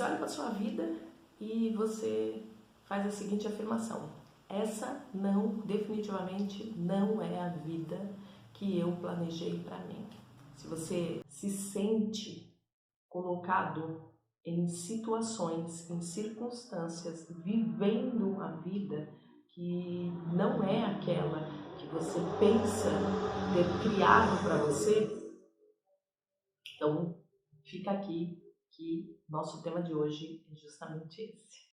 olha para a sua vida e você faz a seguinte afirmação: essa definitivamente não é a vida que eu planejei para mim. Se você se sente colocado em situações, em circunstâncias, vivendo uma vida que não é aquela que você pensa ter criado para você, então fica aqui que nosso tema de hoje é justamente esse.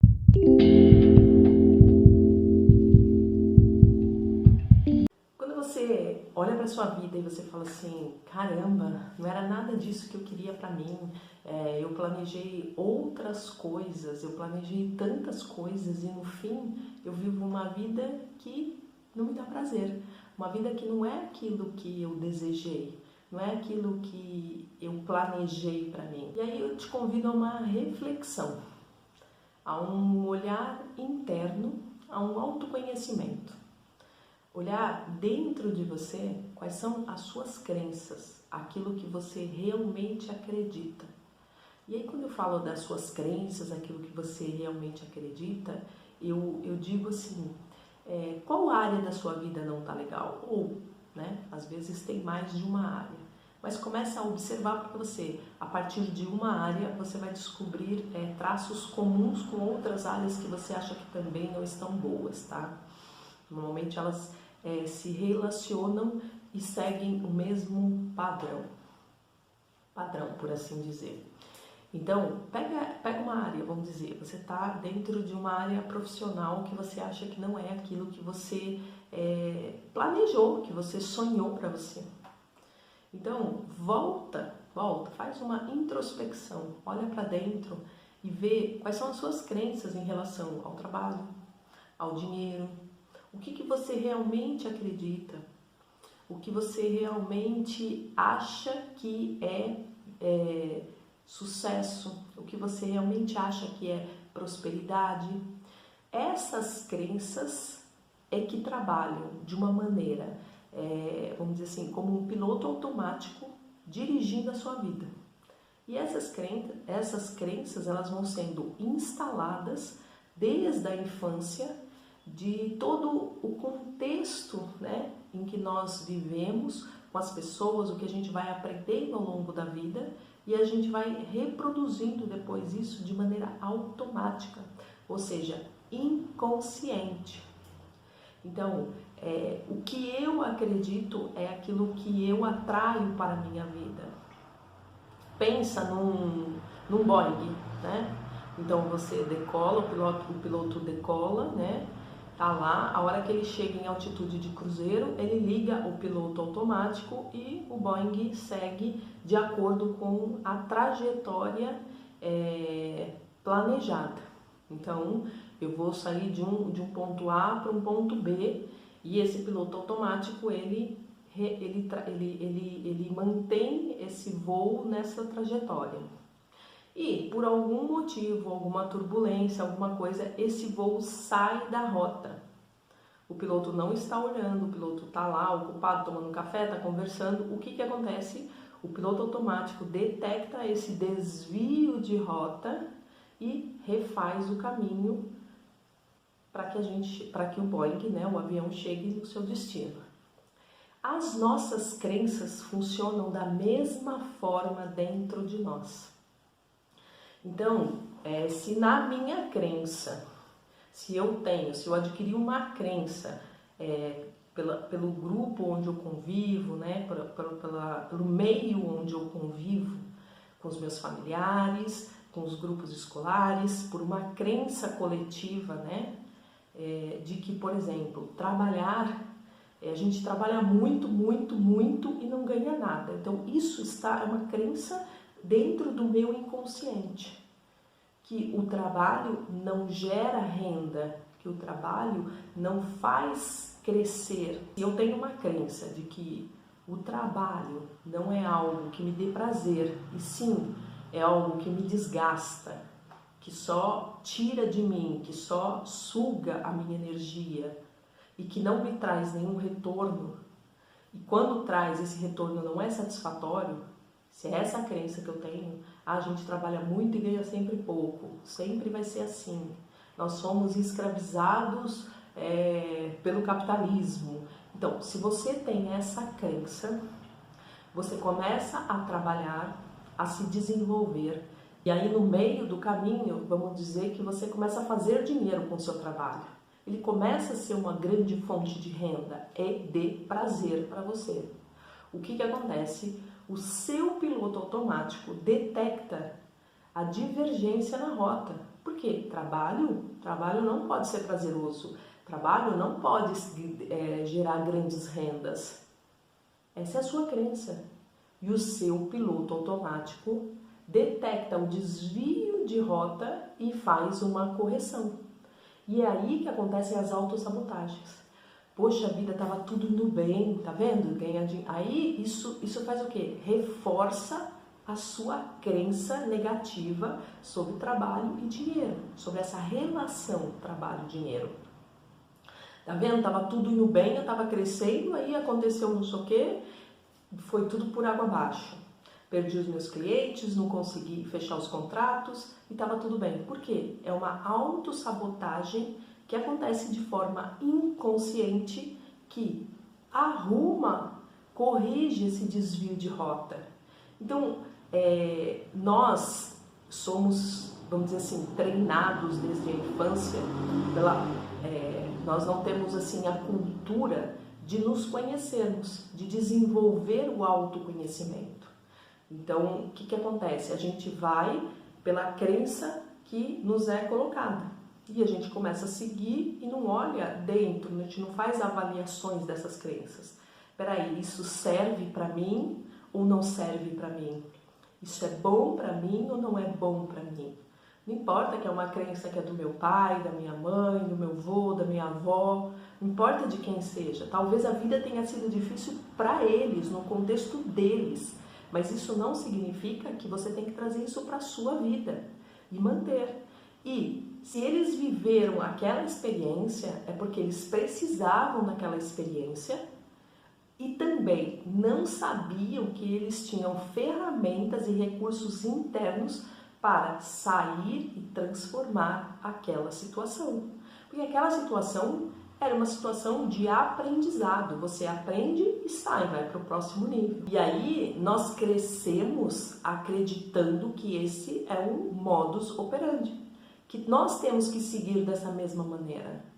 Quando você olha para sua vida e você fala assim, caramba, não era nada disso que eu queria para mim, eu planejei outras coisas, eu planejei tantas coisas e no fim eu vivo uma vida que não me dá prazer, uma vida que não é aquilo que eu desejei, não é aquilo que eu planejei para mim. E aí eu te convido a uma reflexão, a um olhar interno, a um autoconhecimento. Olhar dentro de você quais são as suas crenças, aquilo que você realmente acredita. E aí quando eu falo das suas crenças, aquilo que você realmente acredita, eu digo assim, qual área da sua vida não está legal? Ou, às vezes tem mais de uma área. Mas começa a observar porque você, a partir de uma área, você vai descobrir traços comuns com outras áreas que você acha que também não estão boas, tá? Normalmente elas se relacionam e seguem o mesmo padrão, por assim dizer. Então, pega uma área, vamos dizer, você está dentro de uma área profissional que você acha que não é aquilo que você planejou, que você sonhou para você. Então, volta, faz uma introspecção, olha para dentro e vê quais são as suas crenças em relação ao trabalho, ao dinheiro, o que você realmente acredita, o que você realmente acha que é sucesso, o que você realmente acha que é prosperidade. Essas crenças é que trabalham de uma maneira, vamos dizer assim, como um piloto automático dirigindo a sua vida. E essas crenças elas vão sendo instaladas desde a infância, de todo o contexto em que nós vivemos, com as pessoas, o que a gente vai aprendendo ao longo da vida e a gente vai reproduzindo depois isso de maneira automática, ou seja, inconsciente. Então, o que eu acredito é aquilo que eu atraio para a minha vida. Pensa num Boeing, Então você decola, o piloto decola, Tá lá, a hora que ele chega em altitude de cruzeiro, ele liga o piloto automático e o Boeing segue de acordo com a trajetória planejada. Então, eu vou sair de um ponto A para um ponto B e esse piloto automático, ele mantém esse voo nessa trajetória. E por algum motivo, alguma turbulência, alguma coisa, esse voo sai da rota. O piloto não está olhando, o piloto está lá ocupado, tomando um café, está conversando. O que acontece? O piloto automático detecta esse desvio de rota e refaz o caminho para que o Boeing, o avião, chegue no seu destino. As nossas crenças funcionam da mesma forma dentro de nós. Então, se na minha crença, se eu adquiri uma crença pelo grupo onde eu convivo, pelo meio onde eu convivo, com os meus familiares, com os grupos escolares, por uma crença coletiva, de que, por exemplo, a gente trabalha muito, muito, muito e não ganha nada. Então, isso é uma crença dentro do meu inconsciente, que o trabalho não gera renda, que o trabalho não faz crescer. E eu tenho uma crença de que o trabalho não é algo que me dê prazer, e sim é algo que me desgasta, que só tira de mim, que só suga a minha energia e que não me traz nenhum retorno. E quando traz esse retorno não é satisfatório, se é essa a crença que eu tenho, a gente trabalha muito e ganha sempre pouco. Sempre vai ser assim. Nós somos escravizados pelo capitalismo. Então, se você tem essa crença, você começa a trabalhar, a se desenvolver. E aí, no meio do caminho, vamos dizer que você começa a fazer dinheiro com o seu trabalho. Ele começa a ser uma grande fonte de renda e de prazer para você. O que acontece? O seu piloto automático detecta a divergência na rota. Por quê? Trabalho não pode ser prazeroso. Trabalho não pode gerar grandes rendas. Essa é a sua crença. E o seu piloto automático detecta o desvio de rota e faz uma correção. E é aí que acontecem as autossabotagens. Poxa vida, estava tudo indo bem, tá vendo? Ganha dinheiro. Aí isso faz o quê? Reforça a sua crença negativa sobre trabalho e dinheiro, sobre essa relação trabalho-dinheiro. Tá vendo? Tava tudo indo bem, eu tava crescendo, aí aconteceu não sei o quê, foi tudo por água abaixo. Perdi os meus clientes, não consegui fechar os contratos e tava tudo bem. Por quê? É uma autossabotagem que acontece de forma inconsciente que corrige esse desvio de rota. Então, nós somos, vamos dizer assim, treinados desde a infância nós não temos assim a cultura de nos conhecermos, de desenvolver o autoconhecimento. Então, o que acontece? A gente vai pela crença que nos é colocada e a gente começa a seguir e não olha dentro, a gente não faz avaliações dessas crenças. Peraí, isso serve para mim ou não serve para mim? Isso é bom para mim ou não é bom para mim? Não importa que é uma crença que é do meu pai, da minha mãe, do meu avô, da minha avó, não importa de quem seja. Talvez a vida tenha sido difícil para eles, no contexto deles, mas isso não significa que você tem que trazer isso para a sua vida e manter. E se eles viveram aquela experiência, é porque eles precisavam daquela experiência e também não sabiam que eles tinham ferramentas e recursos internos para sair e transformar aquela situação. Porque aquela situação era uma situação de aprendizado. Você aprende e vai para o próximo nível. E aí nós crescemos acreditando que esse é um modus operandi, que nós temos que seguir dessa mesma maneira.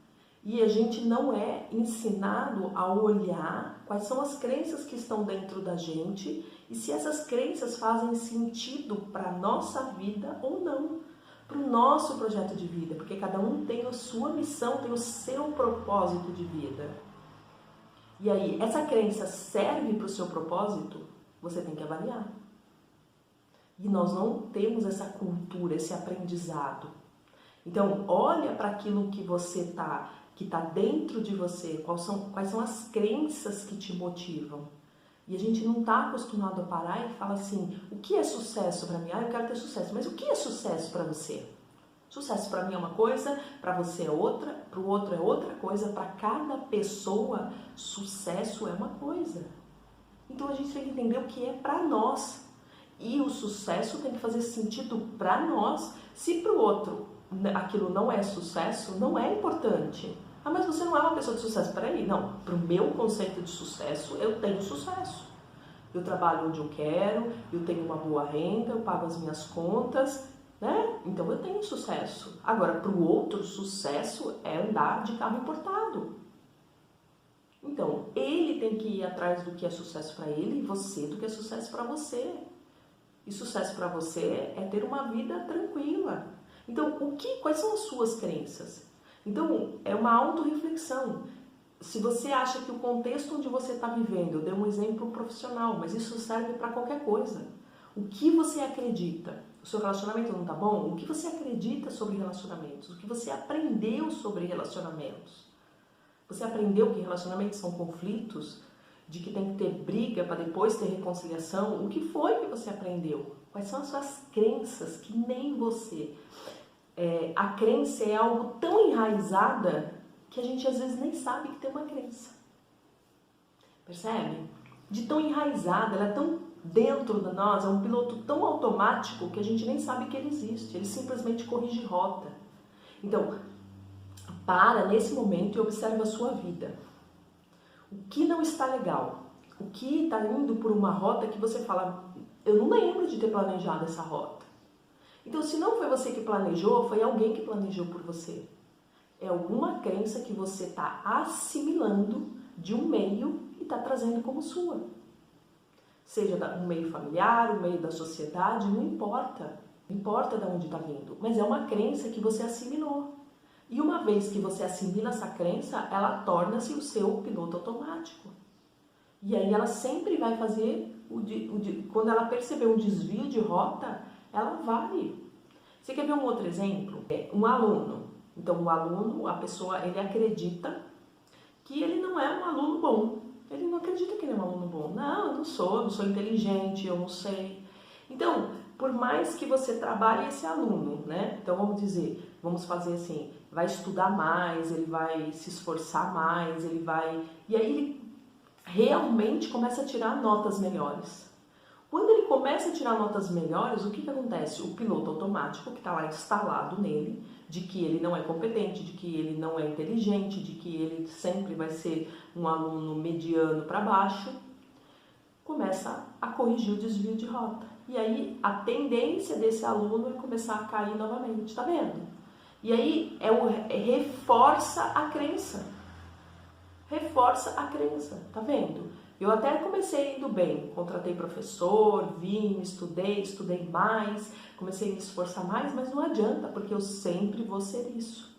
E a gente não é ensinado a olhar quais são as crenças que estão dentro da gente e se essas crenças fazem sentido para a nossa vida ou não, para o nosso projeto de vida, porque cada um tem a sua missão, tem o seu propósito de vida. E aí, essa crença serve para o seu propósito? Você tem que avaliar. E nós não temos essa cultura, esse aprendizado. Então, olha para aquilo que que está dentro de você, quais são as crenças que te motivam. E a gente não está acostumado a parar e falar assim, o que é sucesso para mim? Eu quero ter sucesso, mas o que é sucesso para você? Sucesso para mim é uma coisa, para você é outra, para o outro é outra coisa, para cada pessoa sucesso é uma coisa. Então a gente tem que entender o que é para nós. E o sucesso tem que fazer sentido para nós. Se para o outro aquilo não é sucesso, não é importante. Ah, mas você não é uma pessoa de sucesso. Peraí, não. Para o meu conceito de sucesso, eu tenho sucesso. Eu trabalho onde eu quero, eu tenho uma boa renda, eu pago as minhas contas, né? Então eu tenho sucesso. Agora, para o outro, sucesso é andar de carro importado. Então, ele tem que ir atrás do que é sucesso para ele e você do que é sucesso para você. E sucesso para você é ter uma vida tranquila. Então, quais são as suas crenças? Então, é uma autorreflexão. Se você acha que o contexto onde você está vivendo, eu dei um exemplo profissional, mas isso serve para qualquer coisa. O que você acredita? O seu relacionamento não está bom? O que você acredita sobre relacionamentos? O que você aprendeu sobre relacionamentos? Você aprendeu que relacionamentos são conflitos? De que tem que ter briga para depois ter reconciliação? O que foi que você aprendeu? Quais são as suas crenças que nem você? A crença é algo tão enraizada que a gente às vezes nem sabe que tem uma crença. Percebe? De tão enraizada, ela é tão dentro de nós é um piloto tão automático que a gente nem sabe que ele existe, ele simplesmente corrige rota. Então, para nesse momento e observa a sua vida. O que não está legal? O que está indo por uma rota que você fala, eu não lembro de ter planejado essa rota. Então, se não foi você que planejou, foi alguém que planejou por você. É alguma crença que você está assimilando de um meio e está trazendo como sua. Seja um meio familiar, um meio da sociedade, não importa. Não importa de onde está vindo. Mas é uma crença que você assimilou. E uma vez que você assimila essa crença, ela torna-se o seu piloto automático. E aí ela sempre vai fazer, quando ela perceber um desvio de rota, ela vai. Você quer ver um outro exemplo? Um aluno. Então o aluno, a pessoa, ele acredita que ele não é um aluno bom. Ele não acredita que ele é um aluno bom. Não, eu não sou inteligente, eu não sei. Então, por mais que você trabalhe esse aluno, né? Então vamos fazer assim, vai estudar mais, ele vai se esforçar mais, ele vai... E aí ele realmente começa a tirar notas melhores. Quando ele começa a tirar notas melhores, o que acontece? O piloto automático que está lá instalado nele, de que ele não é competente, de que ele não é inteligente, de que ele sempre vai ser um aluno mediano para baixo, começa a corrigir o desvio de rota. E aí a tendência desse aluno é começar a cair novamente, tá vendo? E aí reforça a crença. Reforça a crença, tá vendo? Eu até comecei indo bem, contratei professor, vim, estudei mais, comecei a me esforçar mais, mas não adianta, porque eu sempre vou ser isso.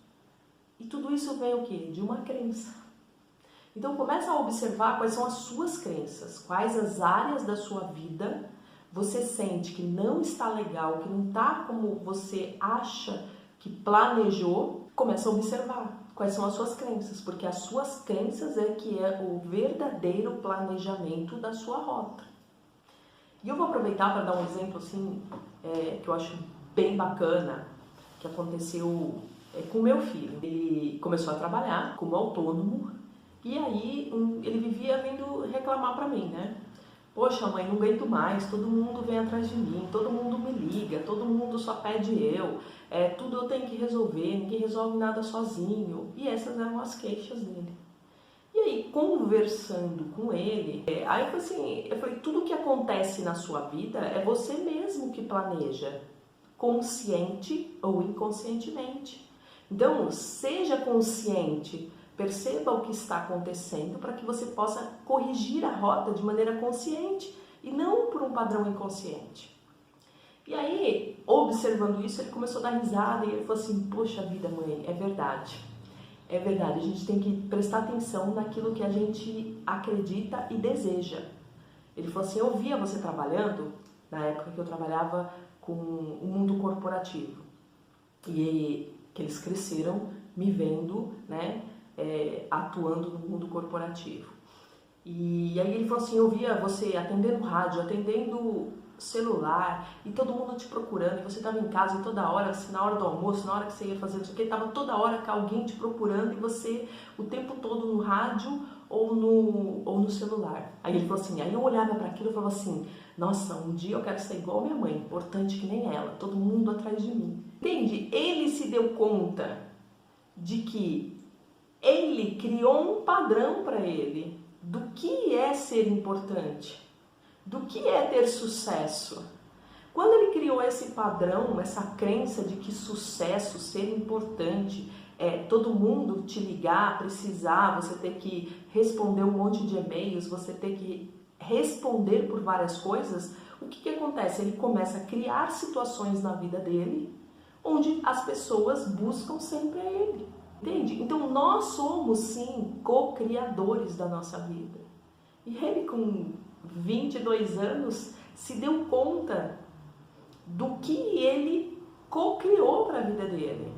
E tudo isso vem o quê? De uma crença. Então começa a observar quais são as suas crenças, quais as áreas da sua vida você sente que não está legal, que não está como você acha que planejou, começa a observar quais são as suas crenças, porque as suas crenças é que é o verdadeiro planejamento da sua rota. E eu vou aproveitar para dar um exemplo assim, que eu acho bem bacana, que aconteceu com o meu filho. Ele começou a trabalhar como autônomo e aí ele vivia vindo reclamar para mim, né? Poxa, mãe, não aguento mais, todo mundo vem atrás de mim, todo mundo me liga, todo mundo só pede eu, tudo eu tenho que resolver, ninguém resolve nada sozinho. E essas eram as queixas dele. E aí, conversando com ele, aí eu falei, tudo que acontece na sua vida é você mesmo que planeja, consciente ou inconscientemente. Então, seja consciente. Perceba o que está acontecendo para que você possa corrigir a rota de maneira consciente e não por um padrão inconsciente. E aí, observando isso, ele começou a dar risada e ele falou assim, poxa vida, mãe, é verdade. É verdade, a gente tem que prestar atenção naquilo que a gente acredita e deseja. Ele falou assim, eu via você trabalhando, na época que eu trabalhava com o mundo corporativo. E que eles cresceram me vendo, né? Atuando no mundo corporativo. E aí ele falou assim, eu via você atendendo rádio, atendendo celular e todo mundo te procurando, e você estava em casa e toda hora, assim, na hora do almoço, na hora que você ia fazer isso aqui, estava toda hora com alguém te procurando e você o tempo todo no rádio ou no celular. Aí ele falou assim, aí eu olhava para aquilo e falava assim, nossa, um dia eu quero ser igual a minha mãe, importante que nem ela, todo mundo atrás de mim. Entende? Ele se deu conta de que ele criou um padrão para ele do que é ser importante, do que é ter sucesso. Quando ele criou esse padrão, essa crença de que sucesso, ser importante, todo mundo te ligar, precisar, você ter que responder um monte de e-mails, você ter que responder por várias coisas, o que acontece? Ele começa a criar situações na vida dele onde as pessoas buscam sempre a ele. Entende? Então nós somos sim co-criadores da nossa vida. E ele com 22 anos se deu conta do que ele co-criou para a vida dele.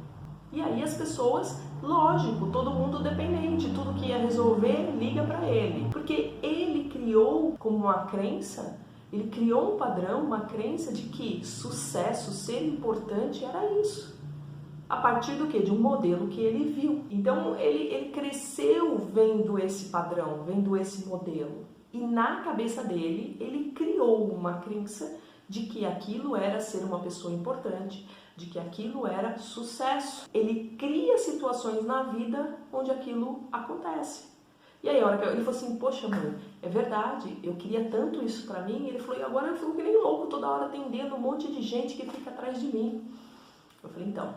E aí as pessoas, lógico, todo mundo dependente, tudo que ia resolver liga para ele. Porque ele criou como uma crença, ele criou um padrão, uma crença de que sucesso, ser importante era isso. A partir do quê? De um modelo que ele viu. Então ele cresceu vendo esse padrão, vendo esse modelo. E na cabeça dele, ele criou uma crença de que aquilo era ser uma pessoa importante, de que aquilo era sucesso. Ele cria situações na vida onde aquilo acontece. E aí, a hora que ele falou assim, poxa mãe, é verdade, eu queria tanto isso pra mim. Ele falou, e agora eu fico que nem louco toda hora atendendo um monte de gente que fica atrás de mim. Eu falei, então,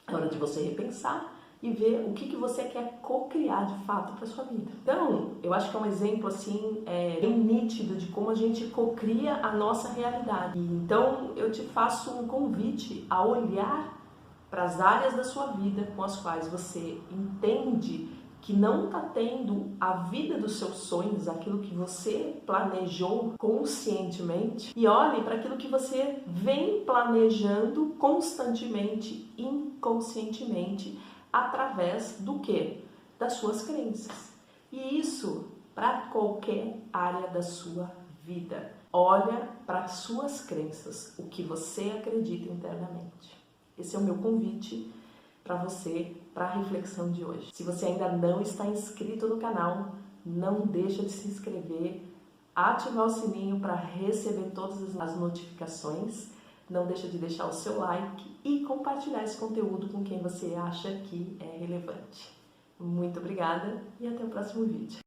é hora de você repensar e ver o que você quer co-criar de fato para sua vida. Então, eu acho que é um exemplo assim bem nítido de como a gente co-cria a nossa realidade. Então, eu te faço um convite a olhar para as áreas da sua vida com as quais você entende que não está tendo a vida dos seus sonhos, aquilo que você planejou conscientemente, e olhe para aquilo que você vem planejando constantemente, inconscientemente, através do quê? Das suas crenças. E isso para qualquer área da sua vida. Olha para as suas crenças, o que você acredita internamente. Esse é o meu convite para você, para a reflexão de hoje. Se você ainda não está inscrito no canal, não deixa de se inscrever, ativar o sininho para receber todas as notificações. Não deixa de deixar o seu like e compartilhar esse conteúdo com quem você acha que é relevante. Muito obrigada e até o próximo vídeo.